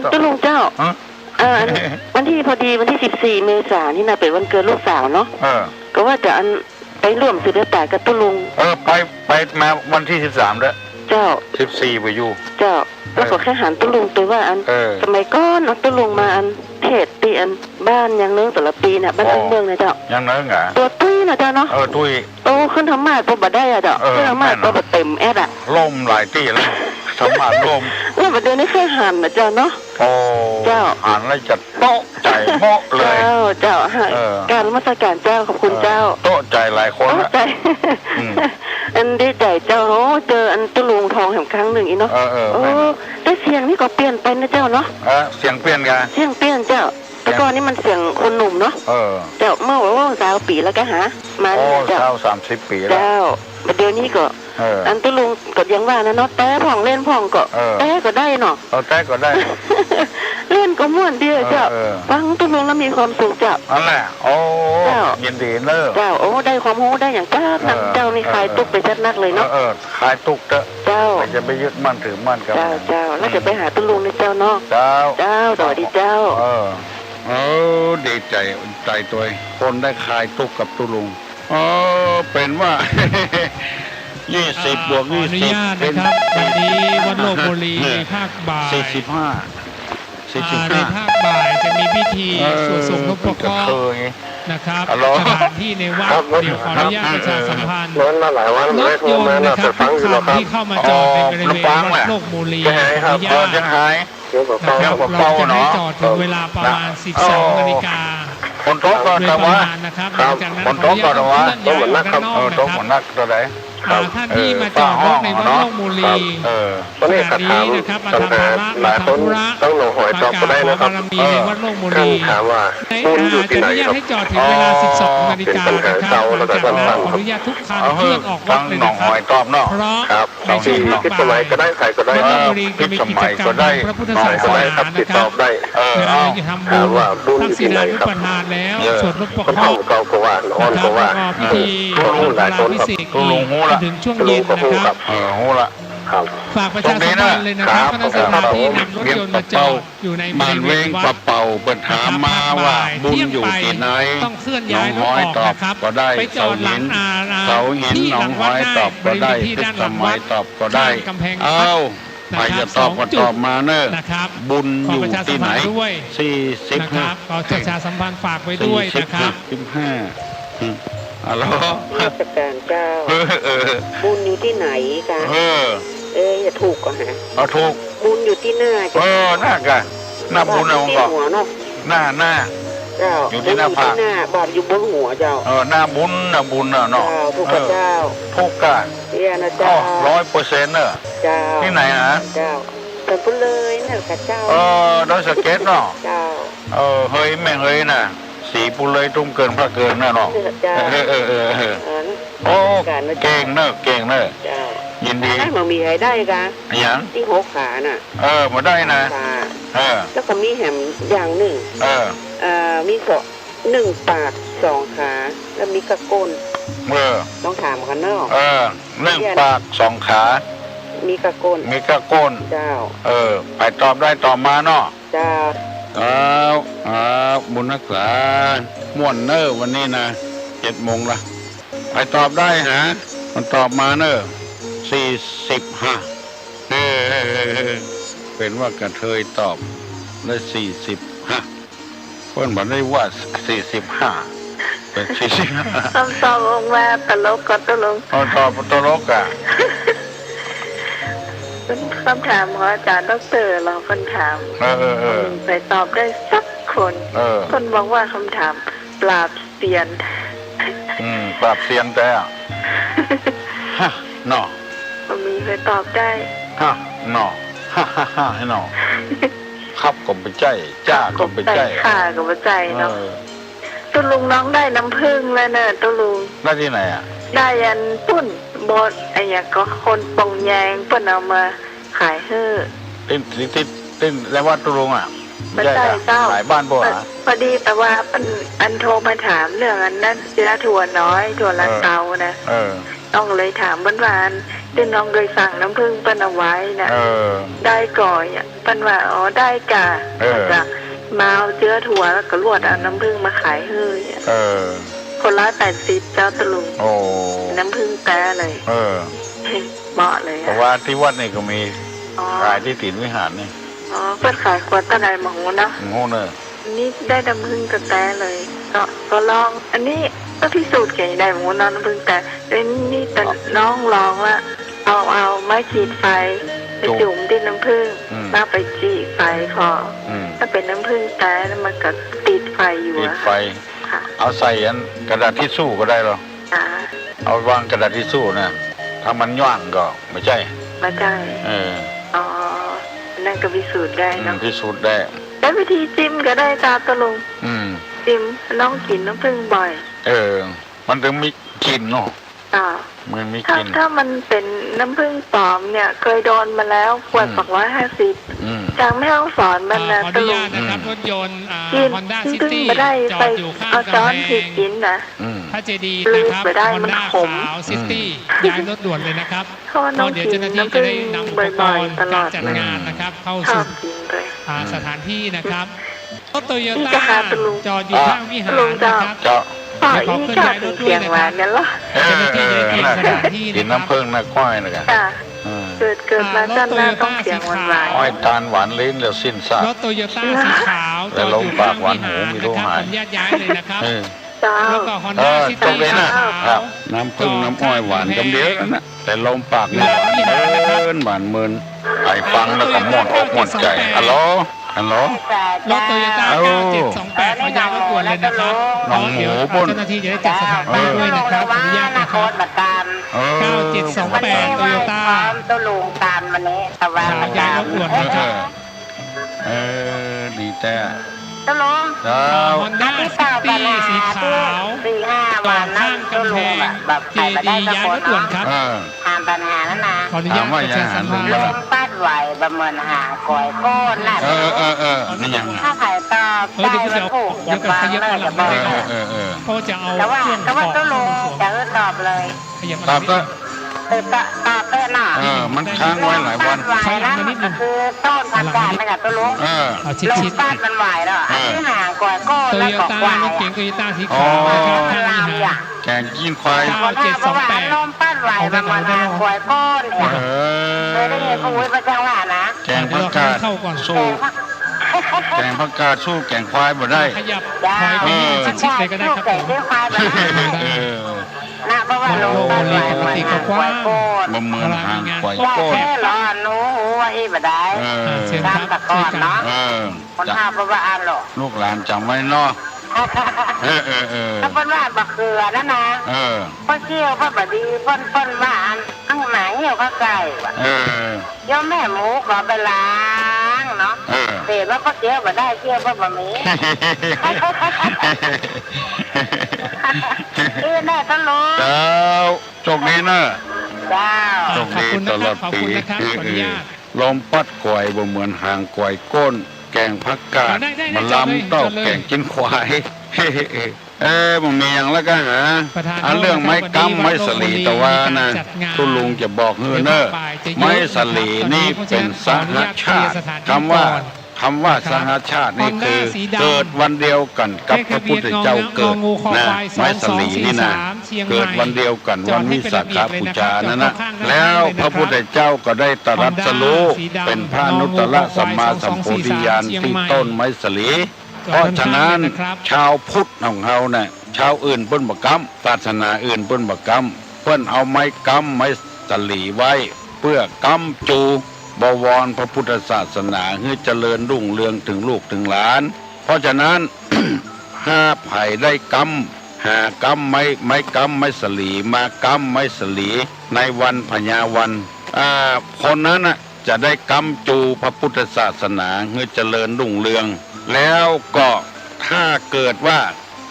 อันตุลุงเจ้าวันที่พอดีวันที่14 เมษายนนี่นะเป็นวันเกิดลูกสาวเนาะก็ว่าจะอันไปร่วมสืบป่ากับตุลุงไปมาวันที่13แล้วเจ้า14ไปอยู่เจ้าแล้วก็แค่หันตุลุงตัวว่าอันสมัยก่อนเอาตุลุงมาอันเทศตีอันบ้านยังเนื้อแต่ละปีเนี่ยบ้านทั้งเมืองเนี่ยเจ้ายังเนื้อไงตัวตุ้ยนะเจ้าเนาะตุ้ยโตขึ้นทำมาตัวบัดได้อะเจ้าขึ้นทำมาตัวบัดเต็มแอดอะล่มหลายตีแล้วสามารถล่มว่าบัดเดี๋ยวนี้แค่หันนะเจ้าเนาะเจ้าหันแล้วจัดโต๊ะใจโต๊ะเลยเจ้าการมาตรการเจ้าขอบคุณเจ้าโต๊ะใจหลายคนใจอันดีใจเจ้าโอ้เจออันตุลุงทองแห่งครั้งหนึ่งอีเนาะได้เสียงนี่ก็เปลี่ยนไปนะเจ้าเนาะเสียงเปลี่ยนกันเสียงเปลี่ยนเจ้าแต่ก่อนนี่มันเสียงคนหนุ่มเนาะเจ้าเมื่อว่า20 ปีแล้วก็หามาเจ้า30 ปีแล้วเจ้าเดี๋ยวนี้ก็อันตุลุงก็ยังว่านะเนาะแต่พ่องเล่นพ่องก็แต่ก็ได้เนาะแต่ก็ได้เล่นก็ม่วนเดียวเจ้าฟังตุลุงแล้วมีความสุขเจ้านั่นแหละโอ้ยินดีเนอะเจ้าโอ้ได้ความรู้ได้อย่างเจ้าเจ้านี่คลายตุกไปชัดนักเลยเนาะคลายตุกเจ้าจะไปยึดมั่นถือมั่นกับเจ้าแล้วจะไปหาตุลุงในเจ้าเนาะเจ้าสวัสดีเจ้าดีใจตัวคนได้คลายตุกกับตุลุงเป็นว่า20 บวก 20เป็นวันนี้วัดโลกบุรีในภาคบ่ายในภาคบ่ายจะมีพิธีสวดสมทบประกอบนะครับสถานที่ในวัดเดี๋ยวขออนุญาตประชาสัมพันธ์รถยนต์นะครับทุกคันที่เข้ามาจอดในบริเวณวัดโลกบุรีขออนุญาตนะครับเราจะให้จอดถึงเวลาประมาณ 12 นาฬิกาคนโต๊ะก็จะว่านะครับหลังจากนั้นขออนุญาตเคลื่อนย้ายออกข้างนอกนะครับท่านที่มาจอดรถในวัดโลกบุรีขณะนี้นะครับมาทำภาระมาทำธุระมากราบขอบารมีในวัดโลกบุรีจะอนุญาตให้จอดถึงเวลา 12 นาฬิกานะครับหลังจากนั้นขออนุญาตทุกคันเคลื่อนออกวัดเลยนะครับเพราะในช่วงบ่ายวัดโลกบุรีจะมีกิจกรรมพระพุทธศาสนานะครับเราจะทำบุญทักษิณานุปทานแล้วสวดรถปกครองนะครับแล้วก็พิธีพระราพิเศษจนถึงช่วงเย็นนะครับฝากประชาสัมพันธ์เลยนะครับคณะสงฆ์ที่นำรถยนต์มาจอดอยู่ในบริเวณวัดเป่าเปิดถามมาว่าบุญอยู่ที่ไหนต้องเคลื่อนย้ายรถออกนะครับไปจอดหลังที่หลังวัดได้บริเวณที่ด้านหลังวัดข้างกำแพงวัดใครจะตอบก็ตอบมาเนอะบุญอยู่ที่ไหน40นะครับขอประชาสัมพันธ์ฝากไว้ด้วยนะครับ15ฮัลโหลราชการเจ้าบุญอยู่ที่ไหนกันอย่าถูกก่อนฮะถูกบุญอยู่ที่หน้าหน้ากันหน้าบุญเอาก่อนหน้าเจ้าอยู่ที่หน้าผากบาปอยู่บนหัวเจ้าหน้าบุญเนาะถูกเจ้าถูกกันนะเจ้า100%เนอะเจ้าที่ไหนนะเจ้าเป็นผู้เลยเนอะเจ้าดอยสะเก็ดเนาะเจ้าเฮ้ยแม่เฮ้ยน่ะสีปุเลยตุ้มเกินพระเกินน่ะเนาะโอ้เก่งเนอะยินดีมันมีอะไรได้กันอย่างที่หกขาน่ะมาได้นะแล้วก็มีแหมอย่างหนึ่งมี1 ปาก2 ขาแล้วมีกระโกนต้องถามกันเนาะ1 ปาก 2 ขามีกระโกนเจ้าไปตอบได้ตอบมาเนาะเจ้าบุญนักษาม่วนเนอร์วันนี้นะ7 โมงละไปตอบได้ฮะมันตอบมาเนอร์45เป็นว่ากระเทยตอบได้45เพื่อนบอกได้ว่า45เป็น45ตอบองค์แม่ตลกก็ตลกตอบตลกอ่ะคำถามของอาจารย์ดร.เราคนถามไปตอบได้สักคนบอกว่าคำถามปราบเซียนแต่เนาะมีเคยตอบได้เนาะให้เนาะขับก็ไปใจจ้าก็ไปใจข่าก็ไปใจเนาะตุลุงน้องได้น้ำผึ้งแล้วเนอะตุลุงได้ที่ไหนอ่ะได้ยันปุ่นบดไอ้เนี่ยก็คนปองแยงเปิ้นเอามาขายติ้นแล้วว่าตุลุงอ่ะไม่ได้ขายบ้านบ่พอดีแต่ว่าอันโทรมาถามเรื่องอันนั้นเจ้าถั่วน้อยถั่วลันเตานะต้องเลยถามบ้าน ที่น้องเคยสั่งน้ำผึ้งปั้นเอาไว้นะได้ก่อยอ่ะปั้นว่าอ๋อได้กะจะมาเอาเจื้อถั่วแล้วก็ลวดเอาน้ำผึ้งมาขายเฮ้ยคนละ80เจ้าตะลุงน้ำผึ้งแต่เลยเหมาะเลยเพราะว่าที่วัดนี่ก็มีขายที่ตีนวิหารนี่อ๋อเปิดขายขวดตะไนหมองนะโง่เนอะนี่ได้น้ำผึ้งกระแตเลยก็ลองอันนี้ก็พิสูจน์เก่งได้หมดน้ำผึ้งแต่นี่แต่น้องลองว่าเอาไม้ขีดไฟไปจุ่มที่น้ำผึ้งแล้วไปจีไฟพอถ้าเป็นน้ำผึ้งแต่มันก็ติดไฟอยู่ติดไฟเอาใส่อันกระดาษทิชชู่ก็ได้หรอเอาวางกระดาษทิชชู่นะถ้ามันย่างก็ไม่ใช่อ๋อนั่นก็พิสูจน์ได้เนาะพิสูจน์ได้แล้ววิธีจิ้มก็ได้ตาตะลุงจิ้มน้องกินน้ำผึ้งบ่อยมันถึงมีกลิ่นเนาะมันมีกลิ่นถ้ามันเป็นน้ำผึ้งปลอมเนี่ยเคยโดนมาแล้วขวด250จากแม่ห้องสอนมันนะตะลุงนะครับรถยนต์Honda City จอดอยู่ข้างกำแพงพระเจดีย์นะครับ Honda ขาว City ย้ายรถด่วนเลยนะครับเพราะเดี๋ยวเจ้าหน้าที่จะได้นำอุปกรณ์การจัดงานนะครับเข้าสู่สถานที่นะครับรถโตโยต้าจอดอยู่ข้างวิหารนะครับไม่ขอเคลื่อนย้ายรถด้วยนะครับเจ้าหน้าที่จะเตรียมสถานที่นะครับน้ำผึ้งน้ำก้อยนะครับเกิดมาด้านหน้าต้องเสียงหวานอ้อยตาลหวานลิ้นแล้วสิ้นซากรถโตโยต้าสีขาวจอดอยู่ข้างวิหารนะครับผมแยกย้ายเลยนะครับแล้วก็ Honda City สีขาวน้ำผึ้งน้ำอ้อยหวานกำเดียวนะแต่ลมปากหวานเมินไอ้ฟังแล้วก็ม่วนอกม่วนใจฮัลโหลรถโตโยต้า9728ขอย้ายรถด่วนเลยนะครับเดี๋ยวเจ้าหน้าที่จะได้จัดสถานที่ด้วยนะครับอนุญาตนะครับ9728โตโยต้าตัวลุงตามวันนี้ตะวันย้ายรถด่วนนะครับดีแต่ตะลุงHonda City สีขาวต่อข้างกำแพงเจดีย์ย้ายรถด่วนครับปัญหานั่นนะขออนุญาตประชาสัมพันธ์ปัดไหวประเมินหาก่อยโก้น่ะนี่ยังถ้าขายต่อได้มันถูกอย่าฟังเลยอย่าบอกเพราะจะเอาเครื่องของจะตอบเลยตอบก็ตอบได้น่ะมันค้างไว้หลายวันค้างมานิดนึงคือต้นพันธุ์การไม่กับตัวลุงชิดปัดมันไหวแล้วที่ห่างก่อยโก้แล้วก็ควายรถเก๋งโตโยต้าสีขาวนะครับข้างวิหารแกงกินควาย9728ลมปัดไหวประมาณก่อยโก้เนี่ยเคยได้ยินพูดประจังหวะนะแกงผักกาดสู้แกงผักกาดสู้แกงควายบ่ได้ขยับถอยไปชิดๆเลยก็ได้ครับผมเพราะว่าโลปกติก็กว้างบ่เหมือนห่างควายโก้ร้อนหนูว่าอีบ่ได้ตามตะกอนเนาะคนท่าเพราะว่าอ่านหรอลูกหลานจำไว้เนาะถ้าเพิ่นว่าบักเขือนั่นนะเพิ่นเชี่ยวเพิ่นบ่ดีเพิ่นว่าอันข้างไหนเหี่ยวข้างไก่ย่อมแม่หมูขอไปล้างเนาะเศษว่าก็เชี่ยวบ่ได้เชี่ยวเพิ่นบ่มีแน่ตลอดเจ้าโชคดีนะเจ้าโชคดีตลอดปีลมปัดก่อยบ่เหมือนหางก่อยก้นแกงผักกาดมาล้ำเต้าแกงกินควายมันมีอย่างแล้วก็หาเรื่องไม้กำไม้สลีแต่ว่านะทุลุงจะบอกเฮือเนอไม้สลีนี่เป็นสหชาติคำว่าสหชาตินี่คือเกิดวันเดียวกันกับพระพุทธเจ้าเกิดนะไม้สลีนี่นะเกิดวันเดียวกันวันวิสาขบูชานั่นนะแล้วพระพุทธเจ้าก็ได้ตรัสรู้เป็นพระอนุตตรสัมมาสัมโพธิญาณที่ต้นไม้สลีเพราะฉะนั้นชาวพุทธของเราเนี่ยชาวอื่นเพิ่นบ่กำศาสนาอื่นเพิ่นบ่กำเพิ่นเอาไม้กำไม้สลีไว้เพื่อกำจูบวรพระพุทธศาสนาให้เจริญรุ่งเรืองถึงลูกถึงหลานเพราะฉะนั้น ห้าไผ่ได้กำหากำไม้กำไม้สลีมากำไม้สลีในวันพญาวันคนนั้นน่ะจะได้กำจูพระพุทธศาสนาให้เจริญรุ่งเรืองแล้วก็ถ้าเกิดว่า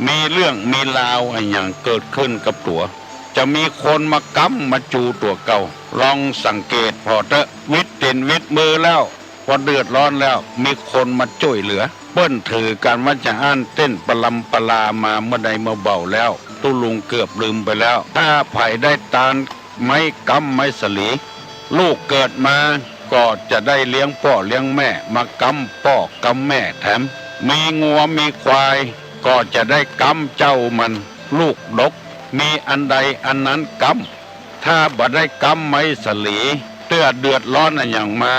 มีเรื่องมีราวอะไรอย่างเกิดขึ้นกับตัวจะมีคนมากำมาจูตัวเก่าลองสังเกตพอเตะวิทย์ตินวิทย์มือแล้วพอเดือดร้อนแล้วมีคนมาช่วยเหลือเปิ้นถือการว่าจะอ่านเต้นปลำปลามาเมื่อใดเมื่อเบาแล้วตุลุงเกือบลืมไปแล้วถ้าไผ่ได้ตาน ไม้กำไม้สลีลูกเกิดมาก็จะได้เลี้ยงพ่อเลี้ยงแม่มากำพ่อกำแม่แถมมีงัวมีควายก็จะได้กำเจ้ามันลูกดกมีอันใดอันนั้นกำถ้าบ่ได้กำไม้สลีเตื้อเดือดร้อนอย่างมา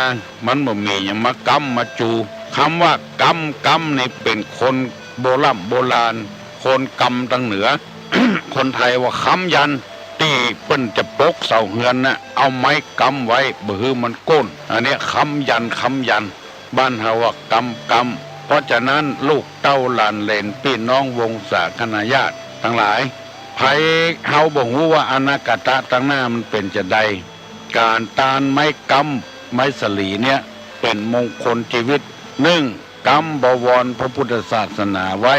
มันบ่มีอย่างมากำมาจูคำว่ากำนี่เป็นคนโบราณคนกำตั้งเหนือ คนไทยว่าค้ำยันที่เปิ้นจะปกเสาเฮือนน่ะเอาไม้กำไว้บ่ฮือมันก้นอันนี้ค้ำยันบ้านเฮาว่ากำเพราะฉะนั้นลูกเต้าหลานเหลนพี่น้องวงศาคณาญาติทั้งหลายไผเฮาบ่ฮู้ว่าอนาคตตั้งหน้ามันเป็นจะใดการตานไม้กำไม้สลีเนี่ยเป็นมงคลชีวิตกำบวรพระพุทธศาสนาไว้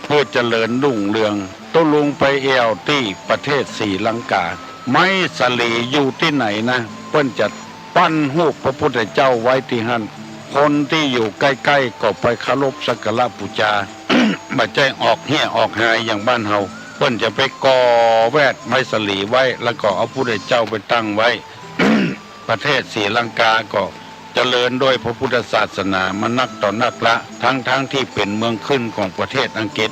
เพื่อเจริญรุ่งเรืองตุลุงไปเอวที่ประเทศศรีลังกาไม้สลีอยู่ที่ไหนนะเพิ่นจะปั้นรูปพระพุทธเจ้าไว้ที่หั่นคนที่อยู่ใกล้ๆก็ไปเคารพสักการะบูชา ไม่ใช่ออกเหี้ยออกหายอย่างบ้านเฮาเพิ่นจะไปก่อแวดไม้สลีไว้แล้วก็เอาพระพุทธเจ้าไปตั้งไว้ ประเทศศรีลังกาก็เจริญโดยพระพุทธศาสนามานักต่อนักละทั้งที่เป็นเมืองขึ้นของประเทศอังกฤษ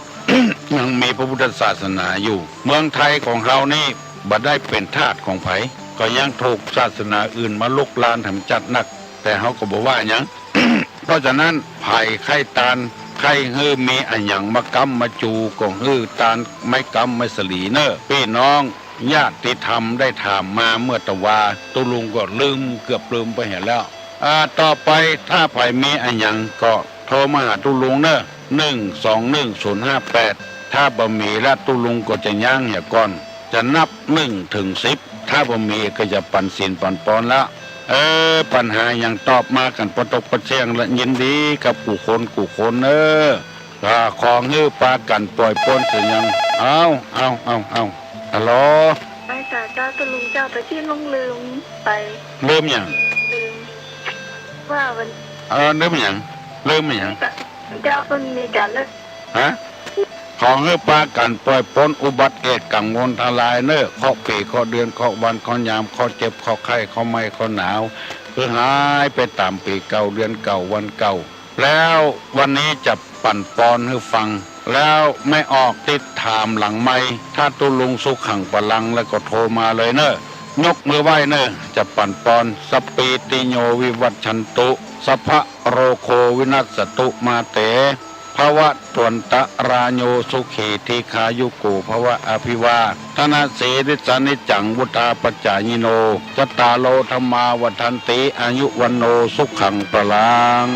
ยังมีพระพุทธศาสนาอยู่เมืองไทยของเรานี่บ่ได้เป็นทาสของไผก็ยังถูกศาสนาอื่นมาลุกลานทำจัดนักแต่เฮาก็บ่ว่าหยัง เพราะฉะนั้นไผ่ไข่ตาลไข่ฮื้อมีอันหยังมากำมาจูก็ฮื้อตาลไม่กำไม่สลีเนอพี่น้องญาติธรรมได้ถามมาเมื่อตะวาตุลุงก็เกือบลืมไปเห็นแล้วต่อไปถ้าไผ่มีอันหยังก็โทรมาหาตุลุงเนอะ1210058ถ้าบ่มีแล้วตุลุงก็จะย่างเหี่ยก่อนจะนับ1 ถึง 10ถ้าบ่มีก็จะปันศีลปันปอนละปัญหาอย่างตอบมากันปตกประเชียงและยินดีกับกูคนของฮื้อปากันปล่อยปนสิยังเอาฮัลโหล ไปจ่าเจ้าตะลุงเจ้าไปที่ลงลืมไป ลืมหยัง ลืมว่าวัน ลืมหยังเจ้าคนมีการเลิก ฮะของฮื้อปากันปล่อยปนอุบัติเหตุกังวลทลายเนอข้อปีข้อเดือนข้อวันข้อยามข้อเจ็บข้อไข้ข้อไม่ข้อหนาวคือหายไปตามปีเก่าเดือนเก่าวันเก่าแล้ววันนี้จะปั่นปอนให้ฟังแล้วไม่ออกติดถามหลังไม่ถ้าตุลุงสุขขังพลังแล้วก็โทรมาเลยเนอะยกมือไหว้เนอะจะปั่นปอนสปีติโยวิวัชชันตุสัพพะโรโควินัสสตุมาเตภวะตวนตะราโยสุขีทีขายุโกภวะอภิวาธนาสีริสานิจังวุตาปัจจายิโนจตตาโลธรรมาวัฏันติอายุวันโนสุขขังพลัง